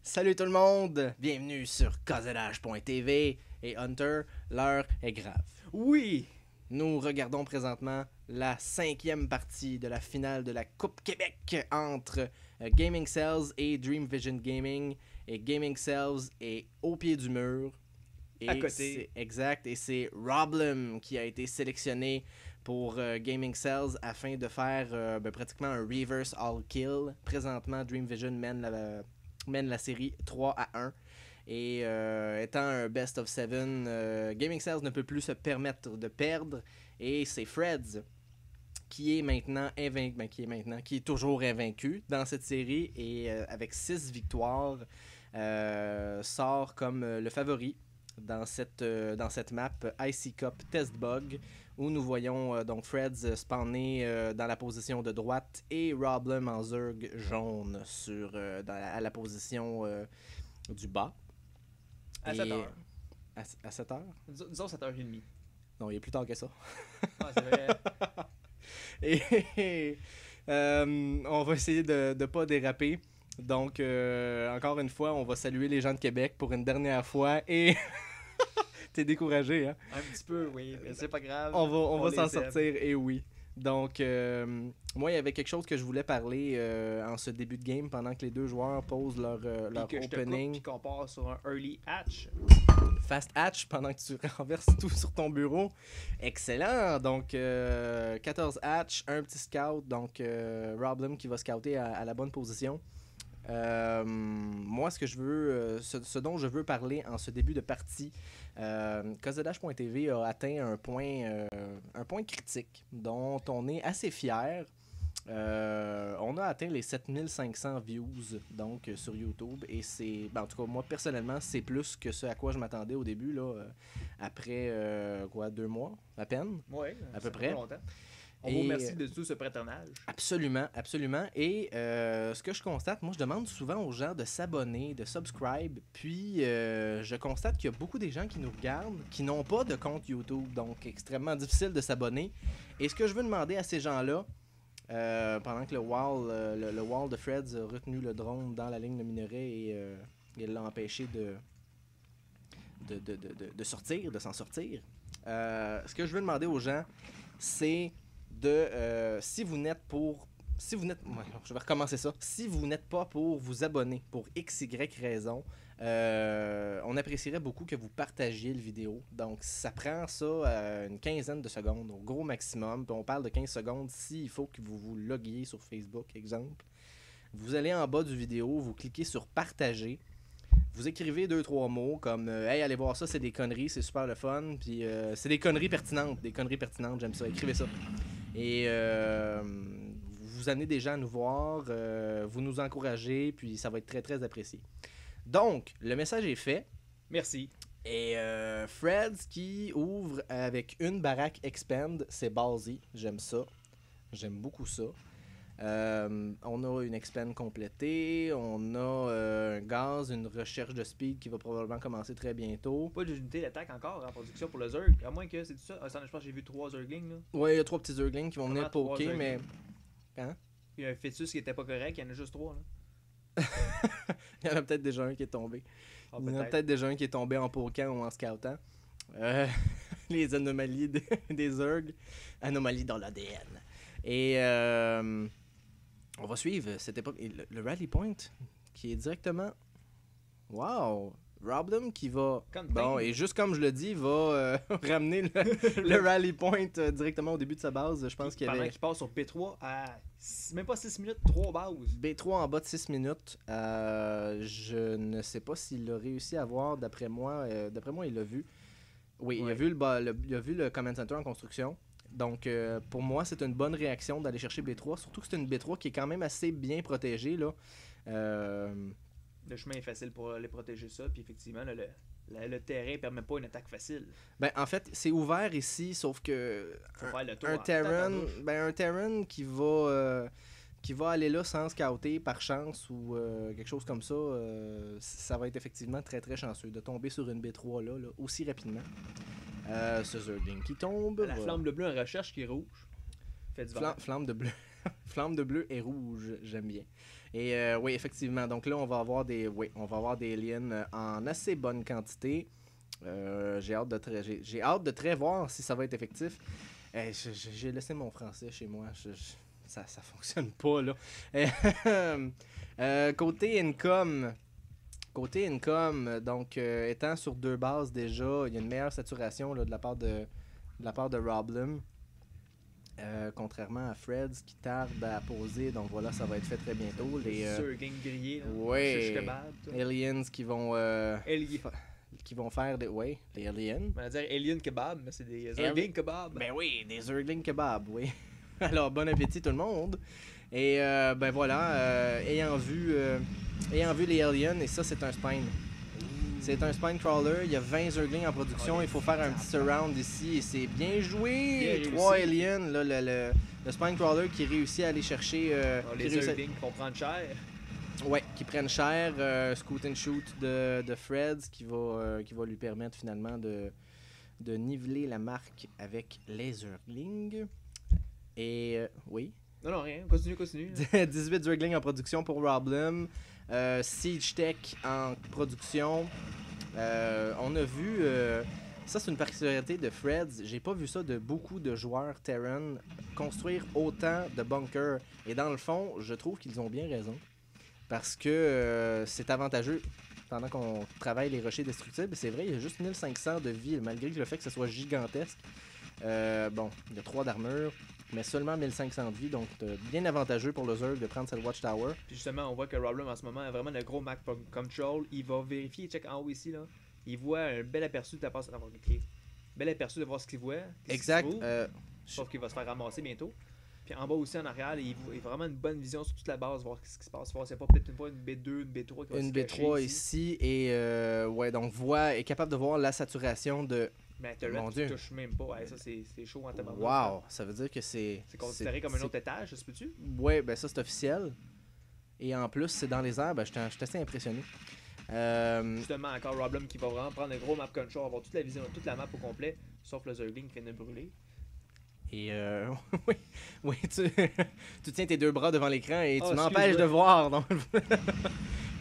Salut tout le monde, bienvenue sur KZH.tv et Hunter, l'heure est grave. Oui, nous regardons présentement la 5e partie de la finale de la Coupe Québec entre Gaming Cells et Dream Vision Gaming. Et Gaming Cells est au pied du mur. Et à côté. Exact, et c'est Roblem qui a été sélectionné pour Gaming Cells afin de faire pratiquement un reverse all kill. Présentement, Dream Vision mène la série 3 à 1. Et étant un best of 7, Gaming Cells ne peut plus se permettre de perdre. Et c'est Freds qui est maintenant qui est toujours invaincu dans cette série et avec 6 victoires sort comme le favori dans cette map Icy Cup Test Bug où nous voyons donc Freds spawner dans la position de droite et Roblem en Zerg jaune à la position du bas. À 7h. À 7h? Disons 7h30. Non, il est plus tard que ça. Ah, c'est vrai. Et on va essayer de ne pas déraper. Donc, encore une fois, on va saluer les gens de Québec pour une dernière fois. Et t'es découragé, hein? Un petit peu, oui, mais c'est pas grave. On va s'en les aime. sortir, et oui. Donc, moi, il y avait quelque chose que je voulais parler en ce début de game pendant que les deux joueurs posent leur Puis que je te coupe, opening. puis qu'on part sur un early hatch. Fast hatch pendant que tu renverses tout sur ton bureau. Excellent. Donc, 14 hatch, un petit scout. Donc, Roblem qui va scouter à la bonne position. Moi, ce dont je veux parler en ce début de partie, KZH.tv a atteint un point critique dont on est assez fier. On a atteint les 7500 views donc sur YouTube et c'est, en tout cas moi personnellement c'est plus que ce à quoi je m'attendais au début là, après 2 mois à peine. Ouais, à peu près. Longtemps. On vous remercie de tout ce prêtonnage. Absolument, absolument. Et ce que je constate, moi je demande souvent aux gens de s'abonner, de subscribe, puis je constate qu'il y a beaucoup des gens qui nous regardent, qui n'ont pas de compte YouTube, donc extrêmement difficile de s'abonner. Et ce que je veux demander à ces gens-là, pendant que le wall de Freds a retenu le drone dans la ligne de minerai et il l'a empêché de s'en sortir. Ce que je veux demander aux gens, c'est si vous n'êtes je vais recommencer ça. Si vous n'êtes pas pour vous abonner pour XY raison, on apprécierait beaucoup que vous partagiez le vidéo. Donc, ça prend ça une quinzaine de secondes, au gros maximum. Puis on parle de 15 secondes s'il faut que vous vous loguiez sur Facebook, exemple. Vous allez en bas du vidéo, vous cliquez sur partager. Vous écrivez 2-3 mots comme hey, allez voir ça, c'est des conneries, c'est super le fun. Puis c'est des conneries pertinentes, j'aime ça. Écrivez ça. Et vous amenez des gens à nous voir, vous nous encouragez, puis ça va être très très apprécié. Donc, le message est fait. Merci. Et Freds qui ouvre avec une baraque expand, c'est ballsy, j'aime ça. J'aime beaucoup ça. On a une expand complétée, on a un gaz, une recherche de speed qui va probablement commencer très bientôt. Pas d'unité d'attaque encore en production pour le Zerg, à moins que c'est tout ça. Je pense que j'ai vu 3 Zerglings là. Ouais, il y a 3 petits Zerglings qui vont venir Vraiment, poker, 3 mais. Hein? Il y a un fœtus qui était pas correct, il y en a juste 3 là. Il y en a peut-être déjà un qui est tombé. Ah, Il y en a peut-être déjà un qui est tombé en pokant ou en scoutant. Les anomalies des Zerg. Anomalies dans l'ADN. Et on va suivre cette époque. Et le rally point qui est directement. Wow! Roblem qui va. Bon, et juste comme je le dis, va ramener le rally point directement au début de sa base. Je pense qu'il y avait. Pendant qu'il passe sur P3 à même pas 6 minutes, 3 bases. B3 en bas de 6 minutes. Je ne sais pas s'il l'a réussi à voir. D'après moi, il l'a vu. Oui, Ouais. il a vu le Command Center en construction. Donc, pour moi, c'est une bonne réaction d'aller chercher B3. Surtout que c'est une B3 qui est quand même assez bien protégée, là. Le chemin est facile pour les protéger ça, puis effectivement, le terrain permet pas une attaque facile. Ben, en fait, c'est ouvert ici, sauf que Faut faire le tour. un Terran qui va aller là sans scouter par chance ou quelque chose comme ça, ça va être effectivement très très chanceux de tomber sur une B3 là aussi rapidement. Ce Zergling qui tombe. La flamme de bleu en recherche qui est rouge. Fait du vert. Flamme de bleu. Flamme de bleu et rouge, j'aime bien. Et oui, effectivement. Donc là, on va avoir des aliens en assez bonne quantité. J'ai hâte de très voir si ça va être effectif. J'ai laissé mon français chez moi. Ça fonctionne pas, là. Côté income, donc étant sur 2 bases déjà, il y a une meilleure saturation là, de la part de Roblem. Contrairement à Freds qui tarde à poser, donc voilà, ça va être fait très bientôt. Les Zergling grillés, ouais, aliens qui vont qui vont faire des les aliens. On va dire alien kebab, mais c'est des Zergling kebab. Ben oui, des Zergling kebab, oui. Alors bon appétit tout le monde. Et ben voilà, ayant vu les aliens, et ça c'est un spine. C'est un spine crawler, il y a 20 Zerglings en production, il faut faire un petit surround ici et c'est bien joué. 3 aliens, là, le spine crawler qui réussit à aller chercher... les Zerglings qui vont prendre cher. Ouais, qui prennent cher. Scoot and shoot de Freds qui va lui permettre finalement de niveler la marque avec les Zerglings. Et oui. Non, rien. Continue. 18 Zerglings en production pour Roblem. Siege Tech en production. On a vu... ça, c'est une particularité de Freds. J'ai pas vu ça de beaucoup de joueurs Terran construire autant de bunkers. Et dans le fond, je trouve qu'ils ont bien raison. Parce que c'est avantageux pendant qu'on travaille les rochers destructibles. C'est vrai, il y a juste 1500 de vie, malgré le fait que ce soit gigantesque. Bon, il y a 3 d'armure, mais seulement 1500 de vie, donc bien avantageux pour le Zerg de prendre cette Watchtower. Puis justement, on voit que Roblem en ce moment a vraiment le gros map control. Il va vérifier, il check en haut ici, là. Il voit un bel aperçu de la passe d'avoir cliqué. Bel aperçu de voir ce qu'il voit. Exact. Sauf qu'il va se faire ramasser bientôt. Puis en bas aussi, en arrière, il a vraiment une bonne vision sur toute la base, voir ce qui se passe. C'est pas peut-être une B2, une B3 qui va une se B3 ici. Et ouais, donc est capable de voir la saturation de... Mais la turret, tu touches même pas. Ouais, ça, c'est chaud en tabarnak. Wow, ça veut dire que c'est... C'est considéré comme un autre étage, ça se peut-tu? Ouais, ben ça, c'est officiel. Et en plus, c'est dans les airs, ben j'étais assez impressionné. Justement, encore Roblem qui va vraiment prendre un gros map control, avoir toute la vision, toute la map au complet, sauf le Zergling qui vient de brûler. Et oui, tu tiens tes 2 bras devant l'écran et tu m'empêches de voir. Donc...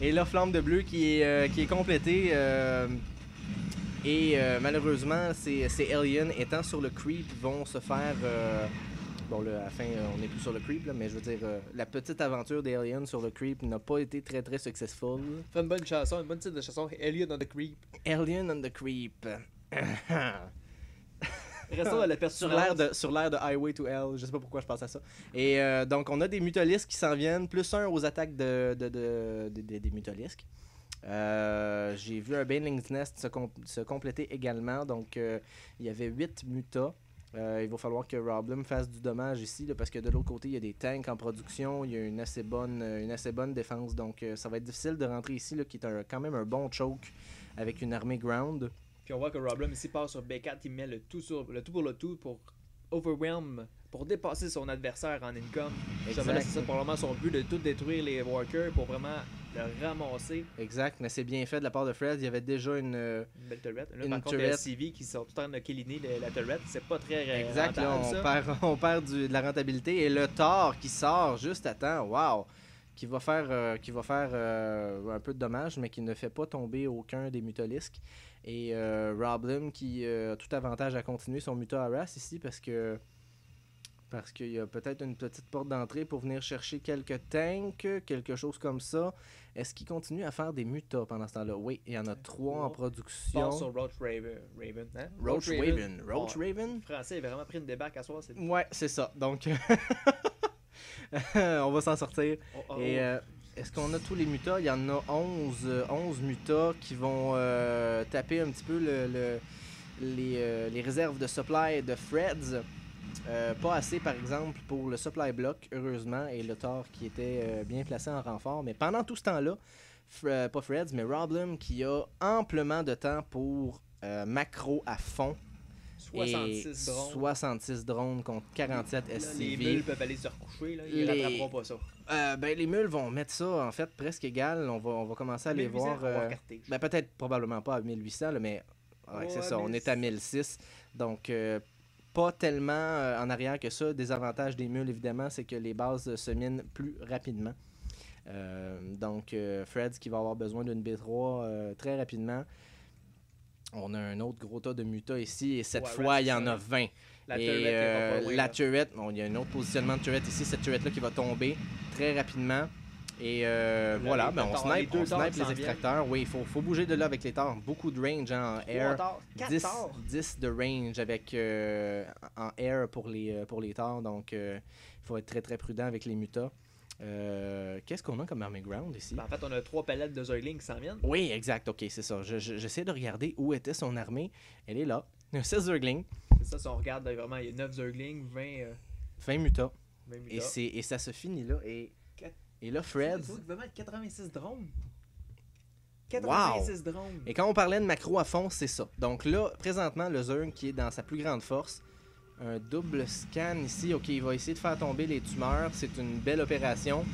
et là, Flamme de bleu qui est complétée. Et malheureusement, ces aliens étant sur le creep vont se faire... bon là, à la fin, on n'est plus sur le creep, là, mais je veux dire, la petite aventure des aliens sur le creep n'a pas été très très successful. Fais une bonne chanson, une bonne titre de chanson, Alien on the Creep. Alien on the Creep. Restons à la pertinence. Sur l'air de Highway to Hell, je sais pas pourquoi je pense à ça. Et donc on a des mutolisques qui s'en viennent, plus 1 aux attaques des mutolisques. J'ai vu un Baneling's Nest se compléter également, donc il y avait 8 mutas. Il va falloir que Roblem fasse du dommage ici, là, parce que de l'autre côté, il y a des tanks en production, il y a une assez bonne défense, donc ça va être difficile de rentrer ici, là, qui est quand même un bon choke avec une armée ground. Puis on voit que Roblem ici part sur B4, il met le tout pour le tout pour overwhelm, pour dépasser son adversaire en income. Justement, c'est ça probablement son but de tout détruire les workers pour vraiment le ramasser. Exact, mais c'est bien fait de la part de Fred. Il y avait déjà une belle turret. Là, par contre, les SCV qui sont tout en train de killiner la turret, c'est pas très exact, rentable, là, on perd de la rentabilité. Et le Thor qui sort juste à temps, wow! Qui va faire un peu de dommages, mais qui ne fait pas tomber aucun des mutolisques. Et Roblem qui a tout avantage à continuer son muta harass ici parce qu'il y a peut-être une petite porte d'entrée pour venir chercher quelques tanks, quelque chose comme ça. Est-ce qu'il continue à faire des mutas pendant ce temps-là? Oui, il y en a 3 en production. Passe sur Roach Raven. Hein? Roach Raven. Roach Raven? Le français a vraiment pris une débarque à soir. Ouais, c'est ça. Donc, on va s'en sortir. Et est-ce qu'on a tous les mutas? Il y en a 11 mutas qui vont taper un petit peu les réserves de supply de Freds. Pas assez, par exemple, pour le supply block, heureusement, et le Thor qui était bien placé en renfort. Mais pendant tout ce temps-là, pas Freds, mais Roblem qui a amplement de temps pour macro à fond. 66 drones. 66 drones contre 47 SCV. Les mules peuvent aller se recoucher, là. Ils rattraperont pas ça. Les mules vont mettre ça, en fait, presque égal. On va commencer à les voir. Peut-être, probablement pas à 1800, là, mais ouais, c'est ça. On est à 1006. Donc, pas tellement en arrière que ça. Désavantage des mules, évidemment, c'est que les bases se minent plus rapidement. Donc, Freds qui va avoir besoin d'une B3 très rapidement. On a un autre gros tas de mutas ici, et cette fois, il y en a 20. La Et turret, la turret, bon, il y a un autre positionnement de turret ici, cette turret-là qui va tomber très rapidement. Et voilà, ben, on snipe les extracteurs. Oui, il faut bouger de là avec les torts. Beaucoup de range en air. 10 de range avec, en air pour les torts. Donc, il faut être très très prudent avec les mutas. Qu'est-ce qu'on a comme army ground ici? Ben, en fait, on a 3 palettes de Zerglings qui s'en viennent. Oui, exact. Ok, c'est ça. J'essaie de regarder où était son armée. Elle est là. 16 Zerglings. C'est ça, si on regarde, vraiment, il y a 9 Zerglings, 20 mutas. 20 mutas. Et ça se finit là. Et là, Fred. Il va mettre 86 drones. 86 drones. Et quand on parlait de macro à fond, c'est ça. Donc là, présentement, le Zerg qui est dans sa plus grande force. Un double scan ici. Ok, il va essayer de faire tomber les tumeurs. C'est une belle opération.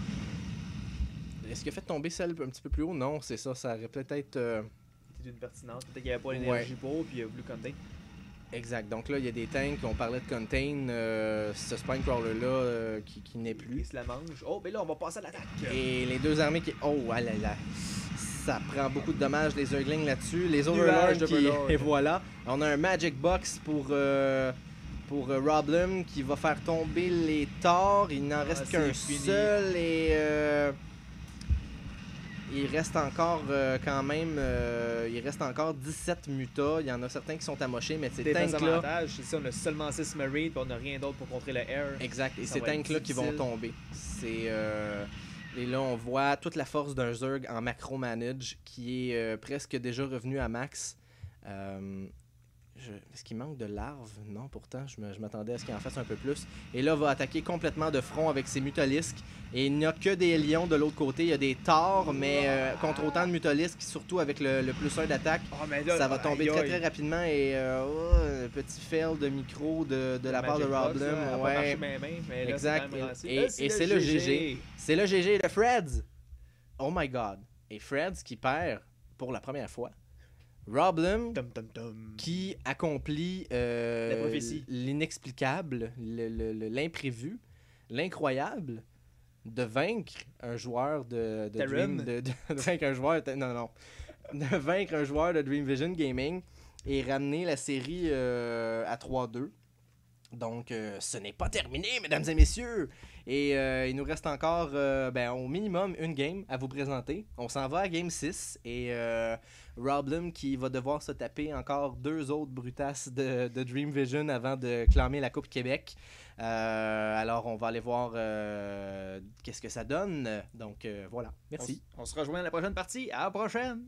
Est-ce qu'il a fait tomber celle un petit peu plus haut? Non, c'est ça. Ça aurait peut-être... C'était d'une pertinence. Peut-être qu'il n'y avait pas l'énergie pour, puis il a voulu contain. Exact. Donc là, il y a des tanks. On parlait de contain. Ce spine crawler-là qui n'est plus. Il se la mange. Oh, mais là, on va passer à l'attaque. Et les deux armées qui... Oh, ah là là. Ça prend beaucoup de dommages, les Zerglings là-dessus. Les Overlords qui... Et voilà. On a un Magic Box pour Roblem qui va faire tomber les torts. Il n'en reste qu'un seul et il reste encore quand même il reste encore 17 mutas. Il y en a certains qui sont amochés, mais ces tanks-là... Ici, on a seulement 6 Marines, on n'a rien d'autre pour contrer le air. Exact, et ces tanks-là qui vont tomber. Et là, on voit toute la force d'un Zerg en macro manage qui est presque déjà revenu à max. Est-ce qu'il manque de larves? Non, pourtant, je m'attendais à ce qu'il en fasse un peu plus. Et là, va attaquer complètement de front avec ses mutalisques. Et il n'y a que des lions de l'autre côté. Il y a des torts, mais contre autant de mutalisques, surtout avec le plus 1 d'attaque, ça va tomber très très rapidement. Et un petit fail de micro de la part de Roblem. Ouais, exact. Et c'est le GG. C'est le GG de Freds. Oh my god. Et Freds qui perd pour la première fois. Roblem qui accomplit l'inexplicable, l'imprévu, l'incroyable de vaincre un joueur de vaincre un joueur de Dream Vision Gaming et ramener la série à 3-2. Donc, ce n'est pas terminé, mesdames et messieurs. Et il nous reste encore, au minimum, une game à vous présenter. On s'en va à Game 6. Et Roblem qui va devoir se taper encore 2 autres brutasses de Dream Vision avant de clamer la Coupe Québec. Alors, on va aller voir qu'est-ce que ça donne. Donc, voilà. Merci. On se rejoint à la prochaine partie. À la prochaine!